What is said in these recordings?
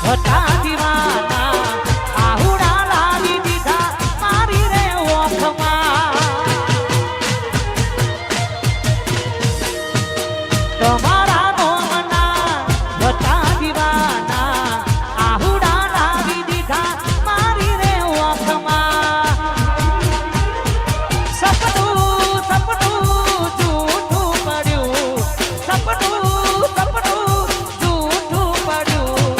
હતા દીવાના આહુડા લાવી દીધા મારી રે ઓખમાં તમારા નોમના હતા દીવાના આહુડા લાવી દીધા મારી રે ઓખમાં સપનું સપનું જૂઠું પડ્યું સપનું સપનું જૂઠું પડ્યું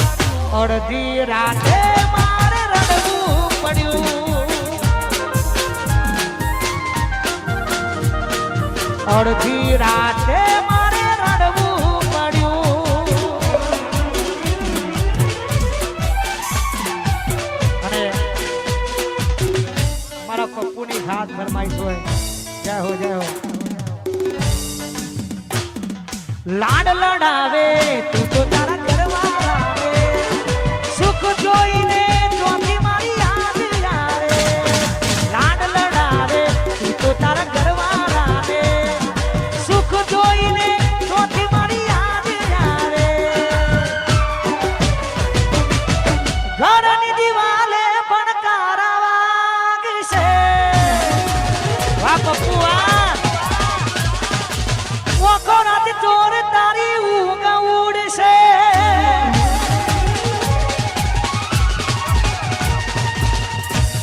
અડધી રાતે મારે રડવું પડ્યું અડધી રાતે મારે રડવું પડ્યું અને મારા પપ્પુની ખાસ ફરમાઈશ હોય જય હો લાડ લડાવે તું તો તારા ઘરવાળા આવે સુખ જોઈને ચોથી મારી યાદ આવે લાડ લડાવે તું તો તારા ઘરવાળા આવે સુખ જોઈને ચોથી મારી યાદ આવે ઘરની દિવાલે પણ કારા વાગશે વાહ પપ્પુ ઓખો રાત ચોર તારી ઊંઘ ઉડશે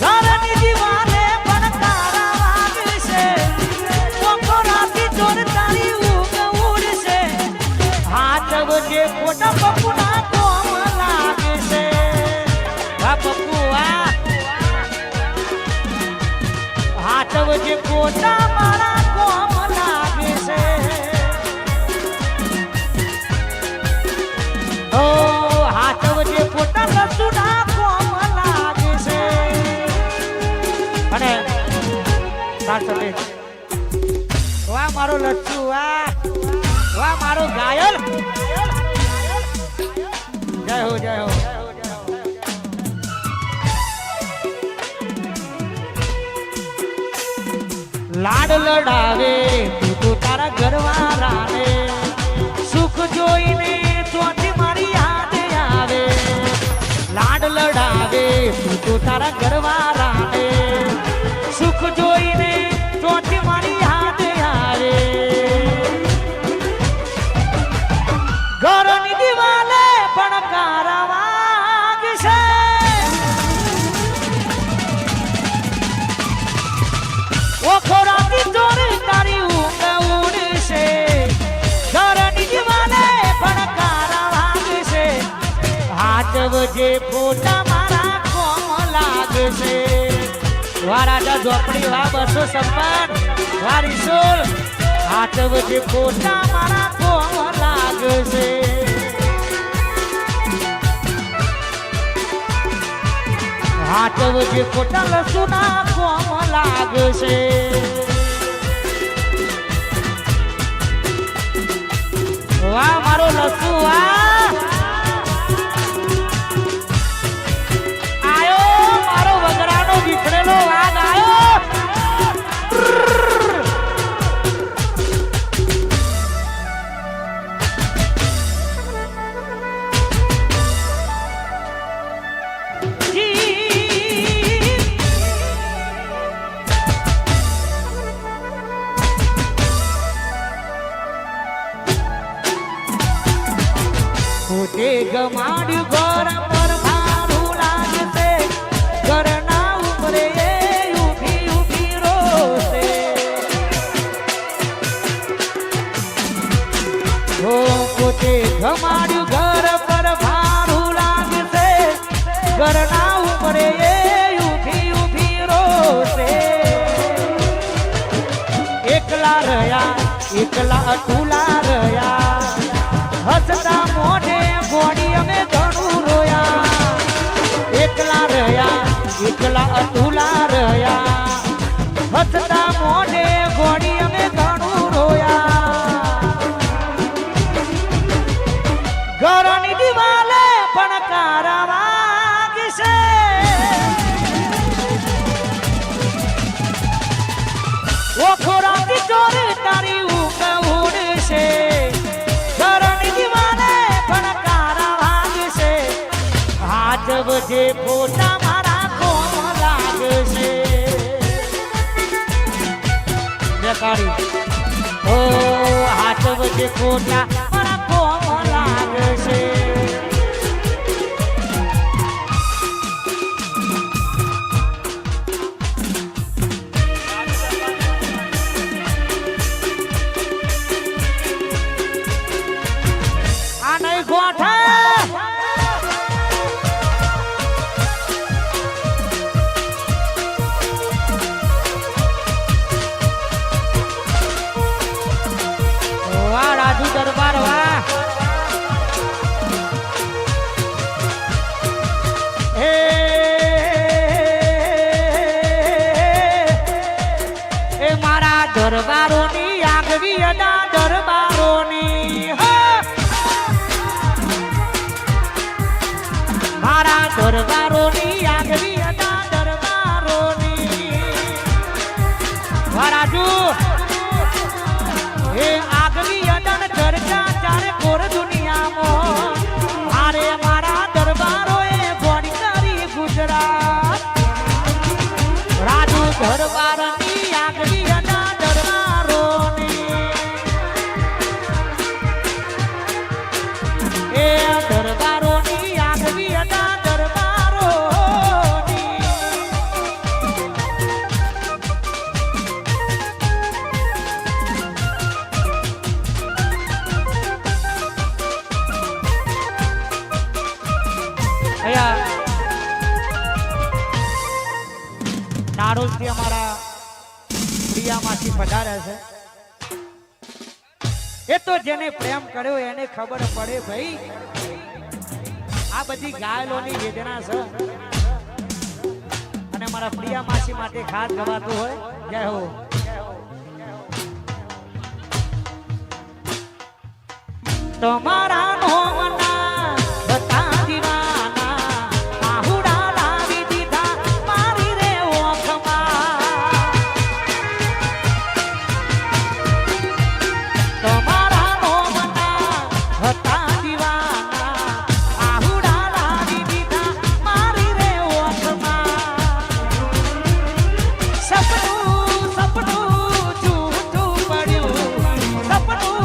ઘરની દિવાલે પણ તારા વાગશે ઓખો રાત ચોર તારી ઊંઘ ઉડશે હાથ વજે ખોટા પપ્પુના કોમ લાગશે હા પપ્પુ હાથ વજે ખોટા મારા કોમ લાગશે ઓ હાથ વજે ખોટા લસુડા કોમ લાગશે અને સાચે વાહ મારો લચ્છુ વાહ મારો ઘાયલ જય હો લાડ લડાવે તું તો તારા ઘરવાળાને સુખ જોઈને ચોથી મારી યાદ આવે લાડ લડાવે તું તો તારા ઘરવાળાને સુખ જોઈને ચોથી મારી યાદ આવે ઘરની દિવાલે પણ કારા વાગશે ઓખો રાતી ચોર તારી ઊંઘ ઉડશે ઘરની દિવાલે પણ કારા વાગશે હાથ વજે ખોટા મારા કોમ લાગશે વારાજા ઝોપડી વા 256 વારી સોલ હાથ વજે ખોટા મારા કોમ લાગશે હાથ વજે ખોટા લસુના કોમ લાગશે વાહ મારો લસુ આયો મારો વગડાનો વિખરેલો વાઘ આયો પોતે ગમાડ્યું ઘર પર મારું લાગશે ઘરના ઉપરે ઊભી ઊભી રોશે હો પોતે ગમાડ્યું ઘર પર મારું લાગશે ઘરના ઉપરે ઊભી ઊભી રોશે એકલા રહ્યા એકલા અટુલા રહ્યા હસતા મોઢે ગોળી અમે ઘણું રોયા એકલા રહ્યા એકલા અતુલા રહ્યા હસતા મોઢે ગોળી અમે ઘણું રોયા ઘરની દિવાલે પણ કારા વાગશે ઓખો રાતી ચોર તારી ઊંઘ ઉડશે ઘરની દિવાલે પણ કારા વાગશે હાચવજે ફોટા મારા કોમ લાગશે બેકારી ઓ હાચવજે ફોટા મારા કોમ લાગશે આ નહીં ગોઠા રાજુ દરબાર વાહ એ મારા દરબારોની આગવી અડા દરબારોની મારા દરબારોની આગવી અડા દરબારોની રાજુ એ આગવી અડન ચર્ચા ચારે કોર દુનિયામાં મારે મારા દરબારોએ ગોળી કરી ગુજરાત રાજુ દરબારની આગવી અડા દરબારોની એ દરબારોની આગવી અડા દરબારોની નારોલથી અમારા પ્રિયામાંથી પધાર્યા છે એ તો જેને પ્રેમ કર્યો એને ખબર પડે ભાઈ આ બધી ઘાયલોની વેદના છે અને મારા પ્રિયા માસી માટે ખાસ ગવાતું હોય જય હો તમારા નોમના બતા દીવાના આહુડા લાવી દીધા મારી રે ઓખમાં તમારા નોમના બતા દીવાના આહુડા લાવી દીધા મારી રે ઓખમાં સપનું સપનું જૂઠું પડ્યું સપનું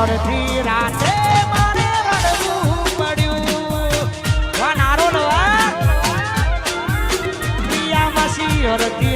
અડધી રાતે મારે રડવું પડ્યું નારો પ્રિયા માસી અડધી